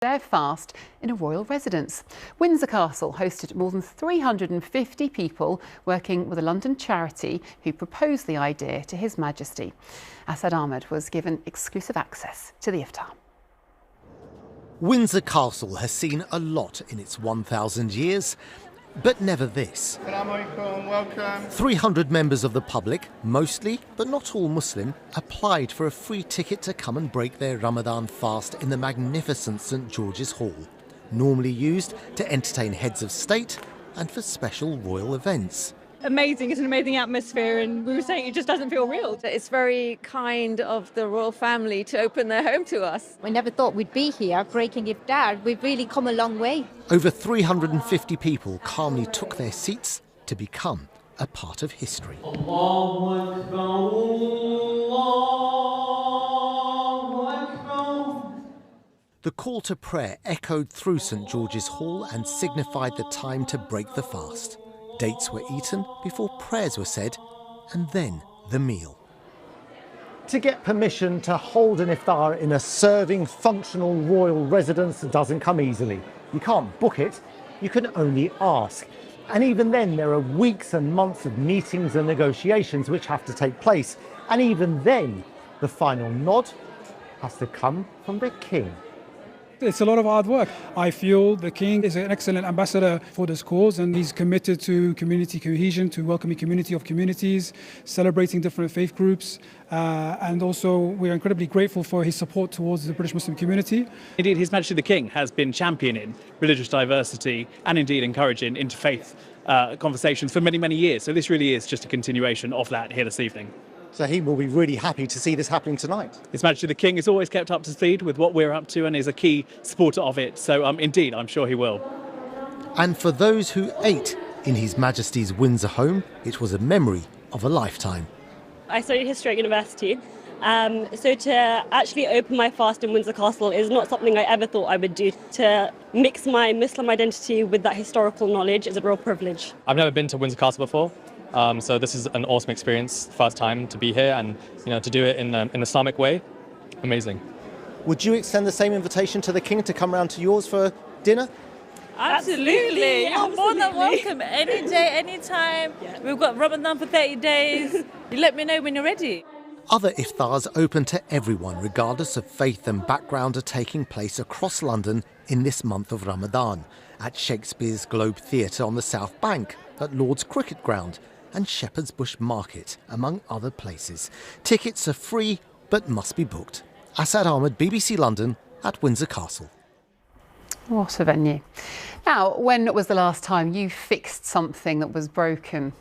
their fast in a royal residence. Windsor Castle hosted more than 350 people working with a London charity who proposed the idea to His Majesty. Asad Ahmed was given exclusive access to the iftar. Windsor Castle has seen a lot in its 1,000 years, but never this. Welcome. 300 members of the public, mostly but not all Muslim, applied for a free ticket to come and break their Ramadan fast in the magnificent St George's Hall, normally used to entertain heads of state and for special royal events. Amazing, it's an amazing atmosphere, and we were saying it just doesn't feel real. It's very kind of the royal family to open their home to us. We never thought we'd be here breaking iftar. We've really come a long way. Over 350 people calmly took their seats to become a part of history. The call to prayer echoed through St George's Hall and signified the time to break the fast. Dates were eaten before prayers were said, and then the meal. To get permission to hold an iftar in a serving, functional royal residence doesn't come easily. You can't book it, you can only ask. And even then, there are weeks and months of meetings and negotiations which have to take place. And even then, the final nod has to come from the king. It's a lot of hard work. I feel the King is an excellent ambassador for this cause, and he's committed to community cohesion, to welcoming community of communities, celebrating different faith groups, and also we're incredibly grateful for his support towards the British Muslim community. Indeed, His Majesty the King has been championing religious diversity and indeed encouraging interfaith conversations for many, many years. So this really is just a continuation of that here this evening. So he will be really happy to see this happening tonight. His Majesty the King is always kept up to speed with what we're up to and is a key supporter of it. So indeed, I'm sure he will. And for those who ate in His Majesty's Windsor home, it was a memory of a lifetime. I studied history at university. So to actually open my fast in Windsor Castle is not something I ever thought I would do. To mix my Muslim identity with that historical knowledge is a real privilege. I've never been to Windsor Castle before. So this is an awesome experience, first time to be here and to do it in an Islamic way. Amazing. Would you extend the same invitation to the king to come round to yours for dinner? Absolutely. You're more than welcome any day, any time. Yeah. We've got Ramadan for 30 days. You let me know when you're ready. Other iftars open to everyone, regardless of faith and background, are taking place across London in this month of Ramadan, at Shakespeare's Globe Theatre on the South Bank, at Lord's Cricket Ground and Shepherd's Bush Market, among other places. Tickets are free but must be booked. Asad Ahmed, BBC London, at Windsor Castle. What a venue. Now, when was the last time you fixed something that was broken?